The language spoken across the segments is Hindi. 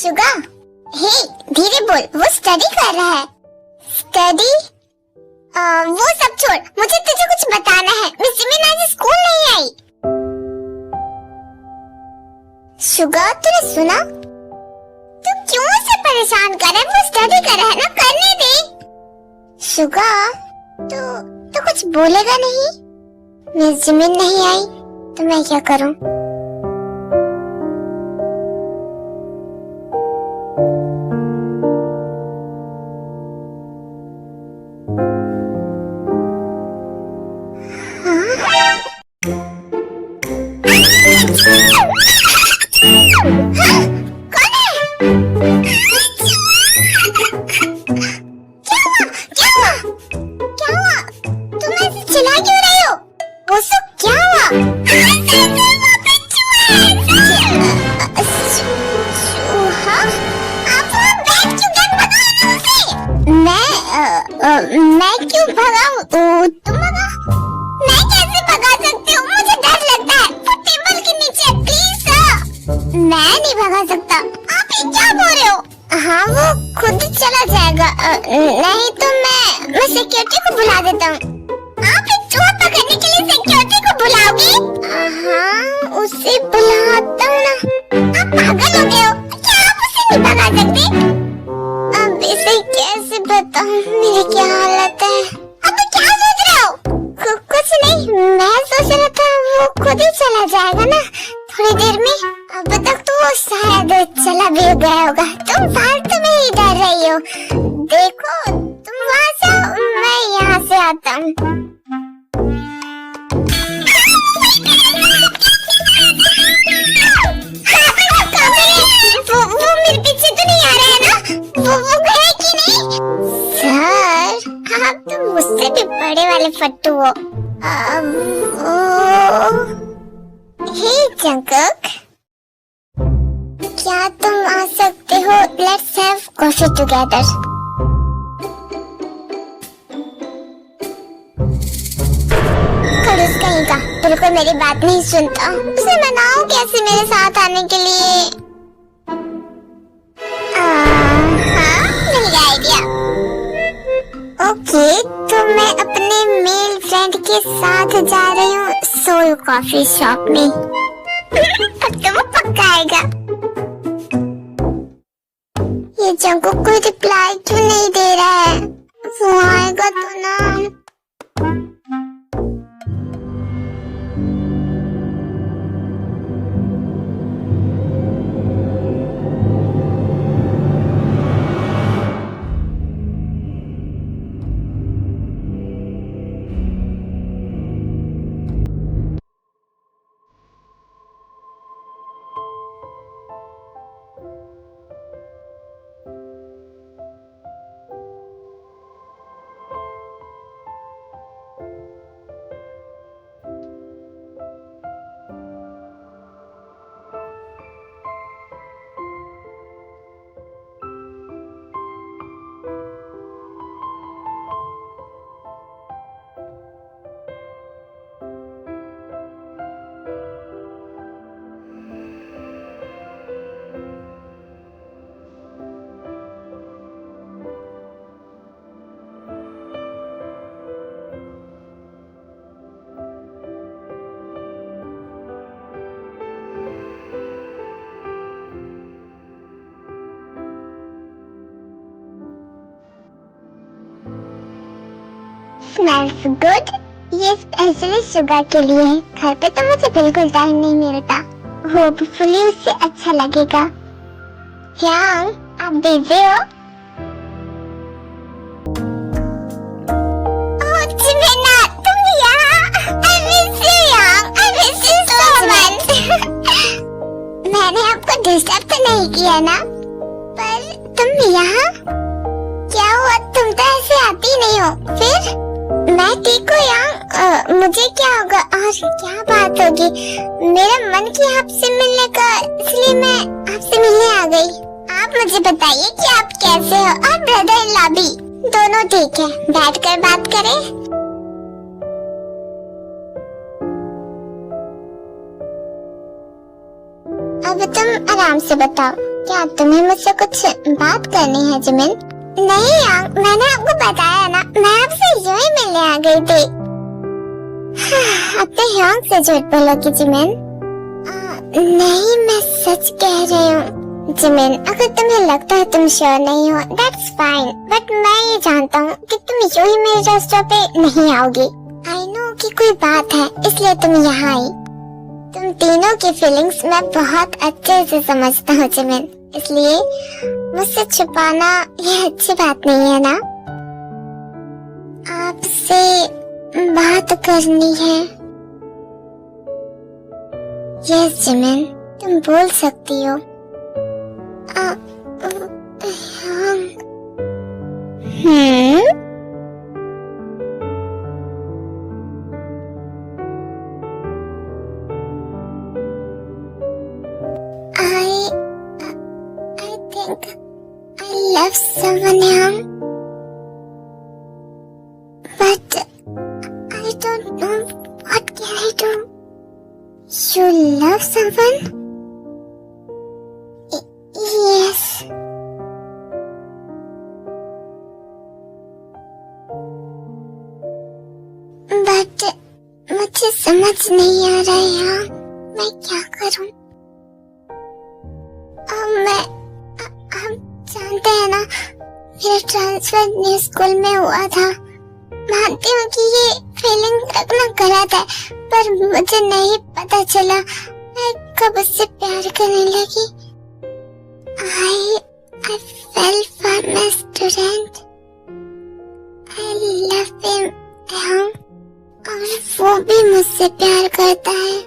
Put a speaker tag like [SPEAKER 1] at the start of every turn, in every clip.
[SPEAKER 1] शुगा, हे धीरे बोल, वो स्टडी कर रहा है। स्टडी? वो सब छोड़, मुझे तुझे कुछ बताना है। मिस जिमिन आज स्कूल नहीं आई। शुगा, तूने सुना? तू क्यों उसे परेशान कर रहा है? वो स्टडी कर रहा है ना, करने दे। शुगा, तू कुछ बोलेगा नहीं? मिस जिमिन नहीं आई तो मैं क्या करूं? मैं क्यों भगाऊं? तुम भगा? मैं कैसे भगा सकती हूँ? मुझे डर लगता है। वो टेबल के नीचे प्लीज। मैं नहीं भगा सकता। आप ये क्या बोल रहे हो? हाँ, वो खुद चला जाएगा। नहीं तो मैं सिक्योरिटी को बुला देता हूँ। आप एक चोर पकड़ने के लिए सिक्योरिटी को बुलाओगे? हाँ, उसे बुलाता हूँ ना। आप पागल हो गए हो क्या? आप उसे नहीं भगा सकते? अब इसे कैसे बताऊं मेरी क्या हालत है? अब क्या सोच रहे हो? कुछ नहीं, मैं सोच रहा था वो खुद ही चला जाएगा ना थोड़ी देर में। अब तक तो वो शायद चला भी गया होगा। तुम फालतू में ही डर रही हो। देखो, तुम वहाँ से आओ, मैं यहाँ से आता हूँ। वो मेरे पीछे तो नहीं आ रहा है ना? वो गए कि नहीं? सर, आप तो मुझसे भी बड़े वाले फट्टू हो। हे जंकुक, क्या तुम आ सकते हो? Let's have coffee together. खड़ूस कहीं का, बिल्कुल मेरी बात नहीं सुनता। उसे मनाओ कैसे मेरे साथ आने के लिए? ओके, तो मैं अपने मेल फ्रेंड के साथ जा रही हूँ सोल कॉफी शॉप में। अब तो वो पक्का आएगा। ये जंकुक कोई रिप्लाई क्यों नहीं दे रहा है? वो आएगा तो ना। Smells good? ये स्पेशली शुगर के लिए है। घर पे तो मुझे बिल्कुल टाइम नहीं मिलता। होपफुली उसे अच्छा लगेगा। यांग, आप बिजी हो? ओह जिमिना, तुम यहाँ? I miss you Yang, I miss you so much। मैंने आपको डिस्टर्ब तो नहीं किया ना? पर तुम यहाँ? क्या हुआ? तुम तो ऐसे आती नहीं हो। फिर? मैं ठीक हूँ यार। मुझे क्या होगा और क्या बात होगी? मेरा मन किया आपसे मिलने का, इसलिए मैं आपसे मिलने आ गई। आप मुझे बताइए कि आप कैसे हो और ब्रदर इन लॉ भी दोनों ठीक है? बैठकर बात करें। अब तुम आराम से बताओ, क्या तुम्हें मुझसे कुछ बात करनी है जिमिन? नहीं यांग, मैंने आपको बताया ना, मैं आपसे यूं ही मिलने आ गई थी। अपने यांग से झूठ बोलोगी जिमिन? नहीं, मैं सच कह रही हूँ जिमिन। अगर तुम्हें लगता है तुम श्योर नहीं हो, दैट्स फाइन, बट मैं ये जानता हूँ कि तुम यूं ही मेरे रास्ते पे नहीं आओगी। आई नो कि कोई बात है, इसलिए तुम यहाँ आई। तुम तीनों की फीलिंग्स मैं बहुत अच्छे से समझता हूँ जिमिन, इसलिए मुझसे छुपाना ये अच्छी बात नहीं है ना। आपसे बात करनी है। यस जिमिन, तुम बोल सकती हो। I love someone young, but I don't know what can I do. You love someone? Yes. But मुझे समझ नहीं आ रहा है मैं क्या करूं। हम जानते हैं ना, मेरा ट्रांसफर न्यू स्कूल में हुआ था। मानती हूँ कि ये फीलिंग रखना गलत है, पर मुझे नहीं पता चला मैं कब उससे प्यार करने लगी। I fell for my student. I love him और वो भी मुझसे प्यार करता है।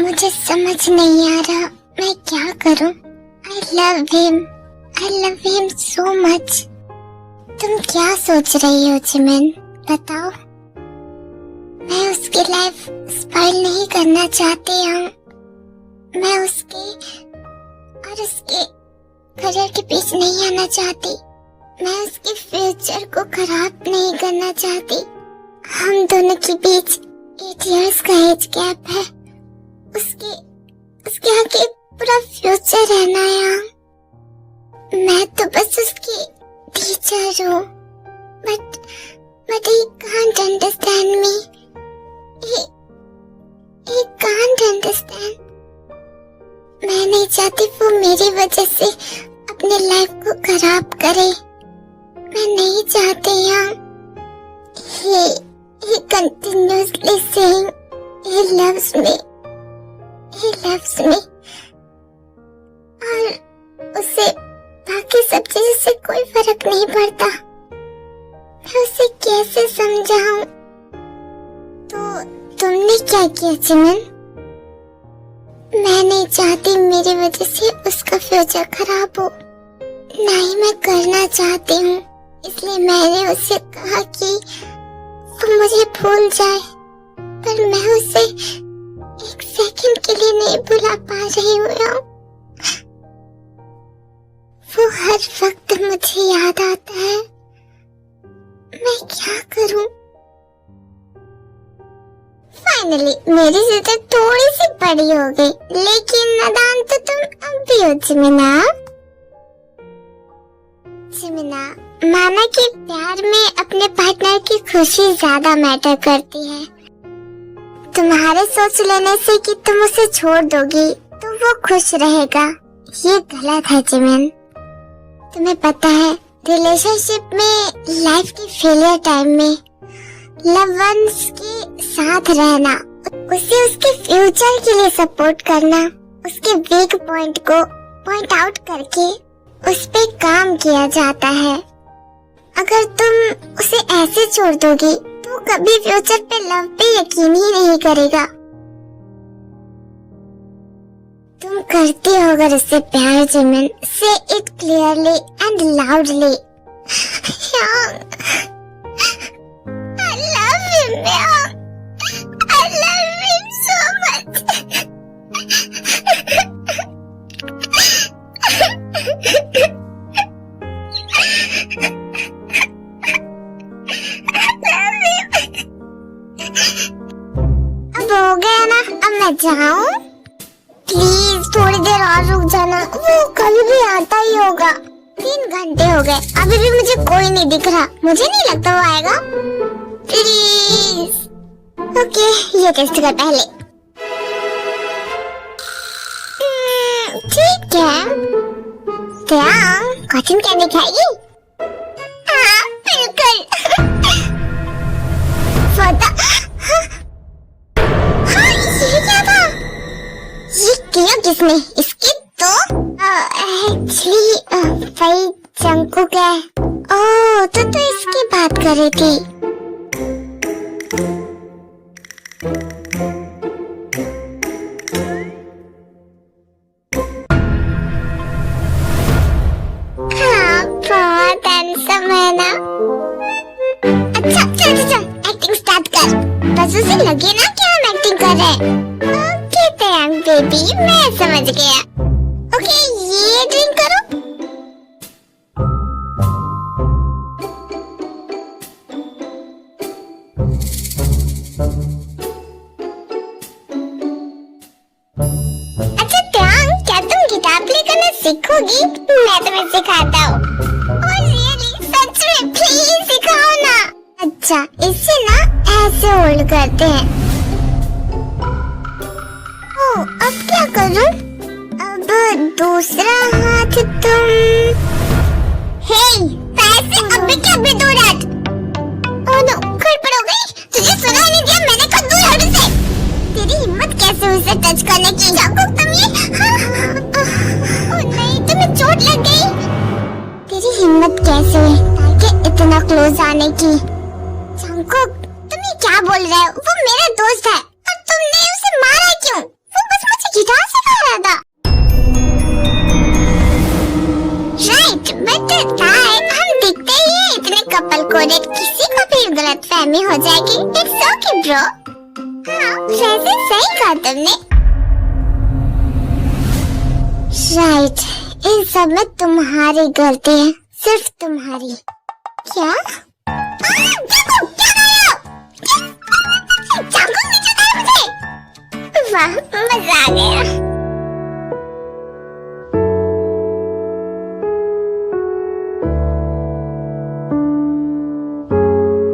[SPEAKER 1] मुझे समझ नहीं आ रहा मैं क्या करूं। I love him so much. तुम क्या सोच रही हो जिमिन, बताओ। मैं उसकी लाइफ स्पॉइल नहीं करना चाहती हूँ। मैं उसके और उसके करियर के बीच नहीं आना चाहती। मैं उसके फ्यूचर को खराब नहीं करना चाहती। हम दोनों के बीच 8 इयर्स का एज गैप है। उसके आगे पूरा फ्यूचर है ना यार। मैं तो बस उसकी टीचर हूँ, but he can't understand me. He can't understand. मैं नहीं चाहती वो मेरी वजह से अपने लाइफ को खराब करे। मैं नहीं चाहती यार। He continuously saying he loves me. He loves me. और उसे बाकी सब चीजों से कोई फर्क नहीं पड़ता। मैं उसे कैसे समझाऊं? तो तुमने क्या किया जिमिन? मैं नहीं चाहती मेरी वजह से उसका फ्यूचर खराब हो, ना ही मैं करना चाहती हूँ। इसलिए मैंने उससे कहा कि वो मुझे भूल जाए, पर मैं उसे एक सेकंड के लिए नहीं भुला पा रही हूँ। वो हर वक्त मुझे याद आता है। मैं क्या करूं? फाइनली मेरी जिद थोड़ी सी बड़ी हो गई, लेकिन नादान तो तुम अब भी हो जिमिना। माना कि प्यार में अपने पार्टनर की खुशी ज्यादा मैटर करती है। तुम्हारे सोच लेने से कि तुम उसे छोड़ दोगी तो वो खुश रहेगा, ये गलत है जिमिन। तुम्हें पता है, रिलेशनशिप में लाइफ के फेलियर टाइम में लव वंस के साथ रहना, उसे उसके फ्यूचर के लिए सपोर्ट करना, उसके वीक पॉइंट को पॉइंट आउट करके उस पे काम किया जाता है। अगर तुम उसे ऐसे छोड़ दोगी तो कभी फ्यूचर पे लव पे यकीन ही नहीं करेगा। तुम करती हो अगर उससे प्यार जिमिन, से it clearly and loudly. I love him, I love him so much. अब हो गया ना, अब मैं जाऊं? प्लीज थोड़ी देर और रुक रुक जाना, वो कभी भी आता ही होगा। 3 घंटे हो गए, अभी भी मुझे कोई नहीं दिख रहा। मुझे नहीं लगता वो आएगा। प्लीज। ओके, ये टेस्ट कर पहले। ठीक है। क्या कॉटन कैंडी खाएगी? हाँ बिल्कुल। हाँ, ये क्या था? ये किया किसने? इसकी तो एक्चुअली भाई जंगकुक है। ओह, तो इसकी बात कर रही थी। हाँ, बहुत हैंडसम है ना? अच्छा चल एक्टिंग स्टार्ट कर। बस उसे लगे ना कि हम एक्टिंग कर रहे हैं। ओके टैंग बेबी, मैं समझ गया। ओके, ये ड्रिंक करो। अच्छा टैंग, क्या तुम गिटार प्ले करना सीखोगी? मैं तुम्हें सिखाता हूँ। Oh really? सच में? प्लीज सिखाओ ना। अच्छा, इसे ना ऐसे होल्ड करते हैं। ओह, अब क्या करूं? अब दूसरा हाथ तुम। हे, पैसे अभी क्या भी दूर हट। ओह नो, गड़बड़ हो गई। तुझे सुना नहीं दिया मैंने, कब दूर हट उसे। तेरी हिम्मत कैसे हुई उसे टच करने की? जंगकुक तुम ये। ओह नहीं, तुम्हें चोट लग गई। तेरी हिम्मत कैसे हुई ताकि इतना क्लोज आने की? जंगकुक, तुम ये क्या बोल रहे हो? वो मेरा दोस्त है और तुमने उसे मारा क्यों? वो बस मुझे गिटार सिखा रहा था। राइट, बट हम दिखते ही हैं इतने कपल कोडेड, किसी को भी गलतफहमी हो जाएगी। It's okay bro. हाँ, वैसे सही कहा तुमने। राइट, इन सब में तुम्हारी गलती है, सिर्फ तुम्हारी। क्या? जंगकुक, क्या कर रहे हो? जंगकुक ने चुदाया मुझे। वाह, मजा आ गया।